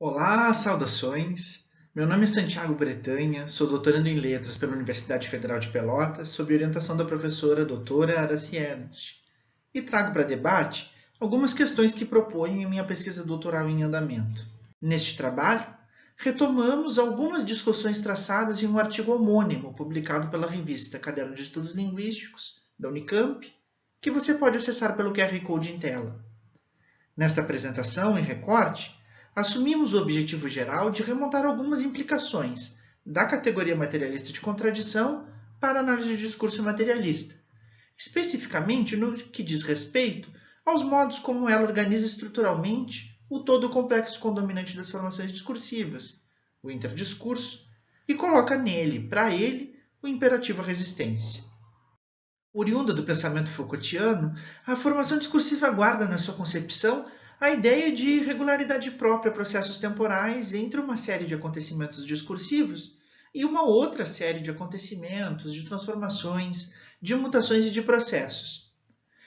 Olá, saudações! Meu nome é Santiago Bretanha, sou doutorando em Letras pela Universidade Federal de Pelotas, sob orientação da professora doutora Araci Ernst, e trago para debate algumas questões que proponho em minha pesquisa doutoral em andamento. Neste trabalho, retomamos algumas discussões traçadas em um artigo homônimo publicado pela revista Caderno de Estudos Linguísticos, da Unicamp, que você pode acessar pelo QR Code em tela. Nesta apresentação, em recorte, assumimos o objetivo geral de remontar algumas implicações da categoria materialista de contradição para a análise de discurso materialista, especificamente no que diz respeito aos modos como ela organiza estruturalmente o todo complexo condominante das formações discursivas, o interdiscurso, e coloca nele, para ele, o imperativo à resistência. Oriunda do pensamento Foucaultiano, a formação discursiva guarda na sua concepção a ideia de regularidade própria a processos temporais entre uma série de acontecimentos discursivos e uma outra série de acontecimentos, de transformações, de mutações e de processos.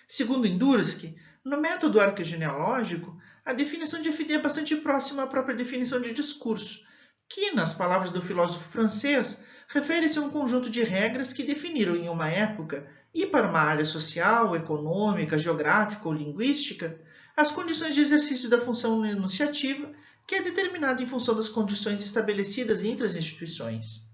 Segundo Indursky, no método arquegenealógico, a definição de FD é bastante próxima à própria definição de discurso, que, nas palavras do filósofo francês, refere-se a um conjunto de regras que definiram em uma época e para uma área social, econômica, geográfica ou linguística, as condições de exercício da função enunciativa, que é determinada em função das condições estabelecidas entre as instituições.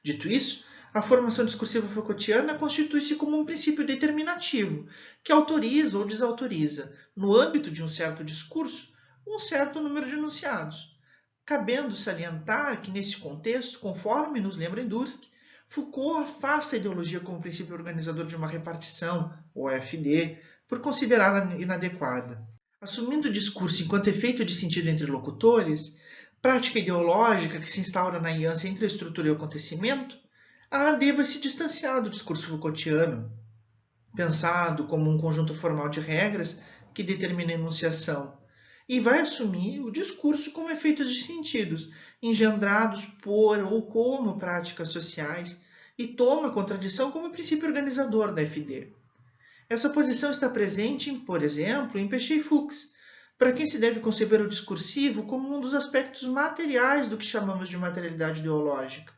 Dito isso, a formação discursiva Foucaultiana constitui-se como um princípio determinativo, que autoriza ou desautoriza, no âmbito de um certo discurso, um certo número de enunciados, cabendo salientar que, nesse contexto, conforme nos lembra Indursky, Foucault afasta a ideologia como princípio organizador de uma repartição, ou AfD, por considerá-la inadequada. Assumindo o discurso enquanto efeito de sentido entre locutores, prática ideológica que se instaura na aliança entre a estrutura e o acontecimento, a AD vai se distanciar do discurso Foucaultiano, pensado como um conjunto formal de regras que determina a enunciação, e vai assumir o discurso como efeitos de sentidos, engendrados por ou como práticas sociais, e toma a contradição como princípio organizador da FD. Essa posição está presente, por exemplo, em Péchet e Fuchs, para quem se deve conceber o discursivo como um dos aspectos materiais do que chamamos de materialidade ideológica.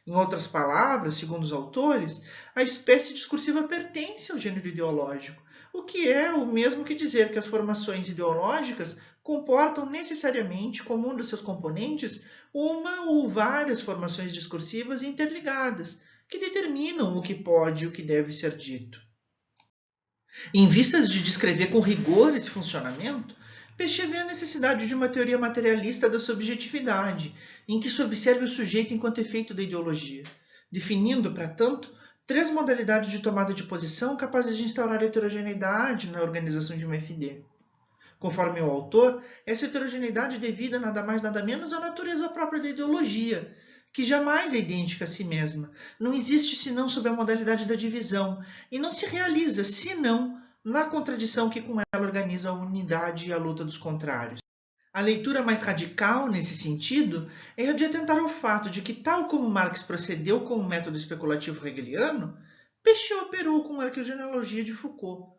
Em outras palavras, segundo os autores, a espécie discursiva pertence ao gênero ideológico, o que é o mesmo que dizer que as formações ideológicas comportam necessariamente, como um dos seus componentes, uma ou várias formações discursivas interligadas, que determinam o que pode e o que deve ser dito. Em vistas de descrever com rigor esse funcionamento, Péchet vê a necessidade de uma teoria materialista da subjetividade, em que se observe o sujeito enquanto efeito da ideologia, definindo, para tanto, três modalidades de tomada de posição capazes de instaurar heterogeneidade na organização de uma FD. Conforme o autor, essa heterogeneidade é devida nada mais nada menos à natureza própria da ideologia, que jamais é idêntica a si mesma, não existe senão sob a modalidade da divisão, e não se realiza senão na contradição que com ela organiza a unidade e a luta dos contrários. A leitura mais radical, nesse sentido, é a de atentar ao fato de que, tal como Marx procedeu com o método especulativo hegeliano, Péchet operou com a arqueogenealogia de Foucault.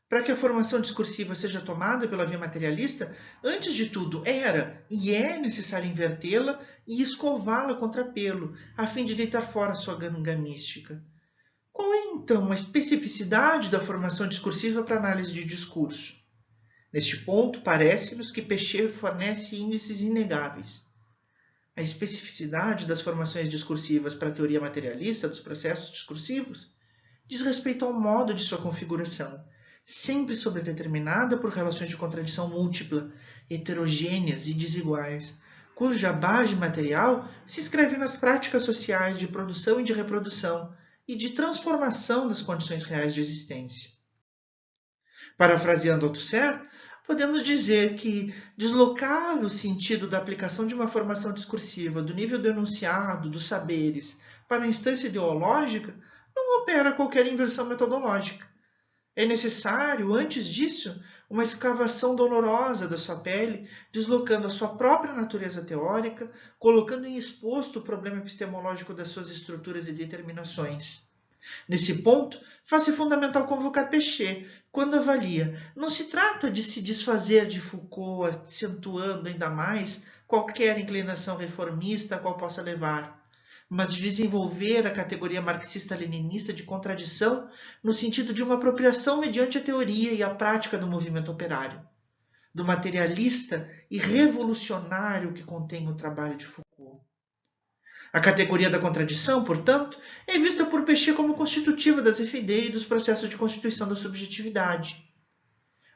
Para que a formação discursiva seja tomada pela via materialista, antes de tudo era e é necessário invertê-la e escová-la contra pelo, a fim de deitar fora sua ganga mística. Qual é, então, a especificidade da formação discursiva para análise de discurso? Neste ponto, parece-nos que Péchet fornece índices inegáveis. A especificidade das formações discursivas para a teoria materialista dos processos discursivos diz respeito ao modo de sua configuração, sempre sobredeterminada por relações de contradição múltipla, heterogêneas e desiguais, cuja base material se escreve nas práticas sociais de produção e de reprodução e de transformação das condições reais de existência. Parafraseando Althusser, podemos dizer que deslocar o sentido da aplicação de uma formação discursiva do nível do enunciado, dos saberes, para a instância ideológica não opera qualquer inversão metodológica. É necessário, antes disso, uma escavação dolorosa da sua pele, deslocando a sua própria natureza teórica, colocando em exposto o problema epistemológico das suas estruturas e determinações. Nesse ponto, faz-se fundamental convocar Péchet, quando avalia. Não se trata de se desfazer de Foucault, acentuando ainda mais, qualquer inclinação reformista a qual possa levar, mas de desenvolver a categoria marxista-leninista de contradição no sentido de uma apropriação mediante a teoria e a prática do movimento operário, do materialista e revolucionário que contém o trabalho de Foucault. A categoria da contradição, portanto, é vista por Péchet como constitutiva das FD e dos processos de constituição da subjetividade.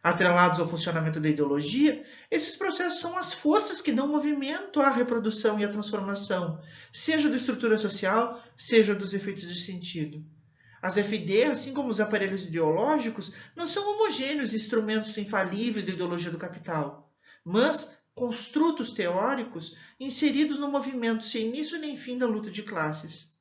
Atrelados ao funcionamento da ideologia, esses processos são as forças que dão movimento à reprodução e à transformação, seja da estrutura social, seja dos efeitos de sentido. As FD, assim como os aparelhos ideológicos, não são homogêneos instrumentos infalíveis da ideologia do capital, mas construtos teóricos inseridos no movimento sem início nem fim da luta de classes.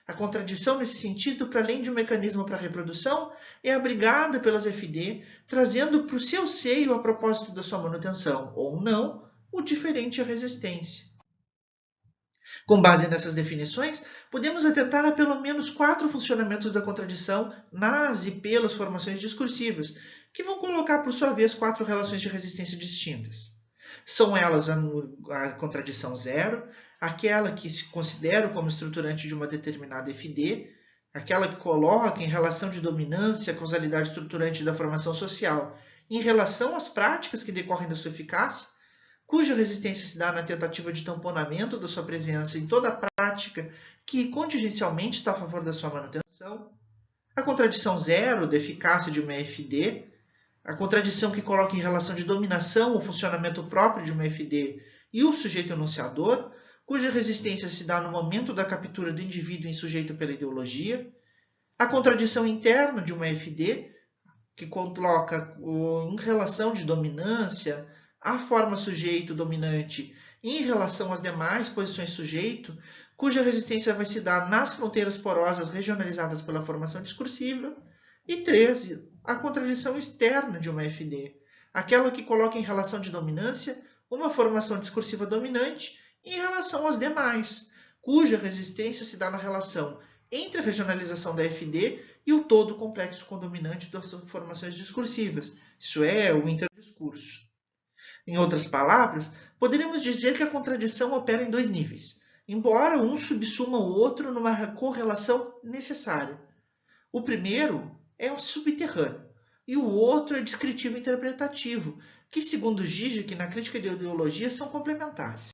A contradição, nesse sentido, para além de um mecanismo para a reprodução, é abrigada pelas FD, trazendo para o seu seio, a propósito da sua manutenção, ou não, o diferente à resistência. Com base nessas definições, podemos atentar a pelo menos 4 funcionamentos da contradição nas e pelas formações discursivas, que vão colocar, por sua vez, 4 relações de resistência distintas. São elas a contradição zero, aquela que se considera como estruturante de uma determinada FD, aquela que coloca em relação de dominância a causalidade estruturante da formação social em relação às práticas que decorrem da sua eficácia, cuja resistência se dá na tentativa de tamponamento da sua presença em toda a prática que contingencialmente está a favor da sua manutenção, a contradição zero da eficácia de uma FD, a contradição que coloca em relação de dominação o funcionamento próprio de uma FD e o sujeito enunciador, cuja resistência se dá no momento da captura do indivíduo em sujeito pela ideologia, a contradição interna de uma FD, que coloca em relação de dominância a forma sujeito dominante em relação às demais posições sujeito, cuja resistência vai se dar nas fronteiras porosas regionalizadas pela formação discursiva, e 13, a contradição externa de uma FD, aquela que coloca em relação de dominância uma formação discursiva dominante em relação às demais, cuja resistência se dá na relação entre a regionalização da FD e o todo complexo condominante das formações discursivas, isso é, o interdiscurso. Em outras palavras, poderíamos dizer que a contradição opera em 2 níveis, embora um subsuma o outro numa correlação necessária. O primeiro é o subterrâneo, e o outro é descritivo interpretativo, que, segundo Zizek, na crítica da ideologia, são complementares.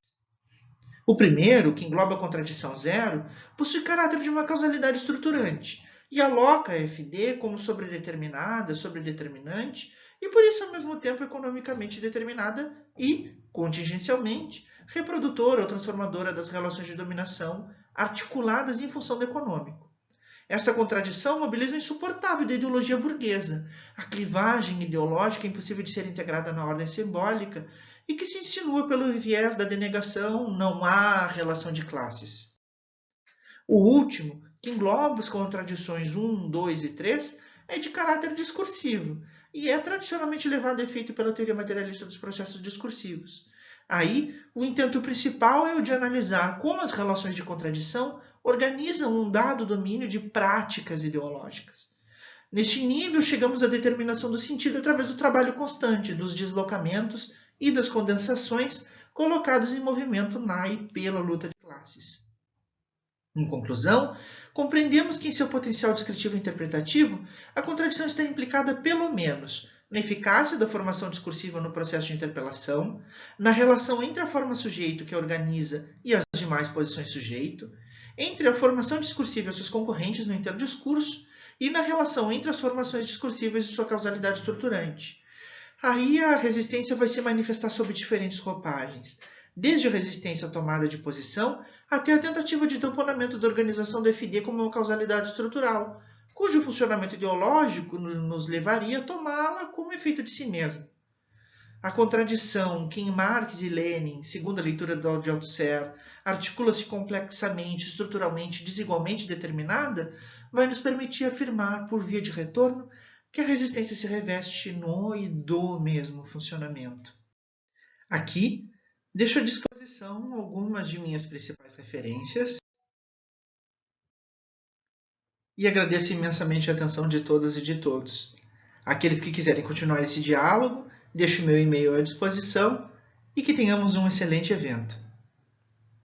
O primeiro, que engloba a contradição zero, possui caráter de uma causalidade estruturante, e aloca a FD como sobredeterminada, sobredeterminante, e por isso ao mesmo tempo economicamente determinada e, contingencialmente, reprodutora ou transformadora das relações de dominação articuladas em função do econômico. Esta contradição mobiliza o insuportável da ideologia burguesa, a clivagem ideológica impossível de ser integrada na ordem simbólica e que se insinua pelo viés da denegação não há relação de classes. O último, que engloba as contradições 1, 2 e 3, é de caráter discursivo e é tradicionalmente levado a efeito pela teoria materialista dos processos discursivos. Aí, o intento principal é o de analisar como as relações de contradição organizam um dado domínio de práticas ideológicas. Neste nível, chegamos à determinação do sentido através do trabalho constante, dos deslocamentos e das condensações colocados em movimento na e pela luta de classes. Em conclusão, compreendemos que em seu potencial descritivo e interpretativo, a contradição está implicada pelo menos na eficácia da formação discursiva no processo de interpelação, na relação entre a forma sujeito que a organiza e as demais posições sujeito, entre a formação discursiva e seus concorrentes no interdiscurso e na relação entre as formações discursivas e sua causalidade estruturante. Aí a resistência vai se manifestar sob diferentes roupagens, desde a resistência à tomada de posição até a tentativa de tamponamento da organização do FD como uma causalidade estrutural, cujo funcionamento ideológico nos levaria a tomá-la como efeito de si mesmo. A contradição que em Marx e Lenin, segundo a leitura de Althusser, articula-se complexamente, estruturalmente, desigualmente determinada, vai nos permitir afirmar, por via de retorno, que a resistência se reveste no e do mesmo funcionamento. Aqui, deixo à disposição algumas de minhas principais referências e agradeço imensamente a atenção de todas e de todos. Aqueles que quiserem continuar esse diálogo, deixo meu e-mail à disposição e que tenhamos um excelente evento.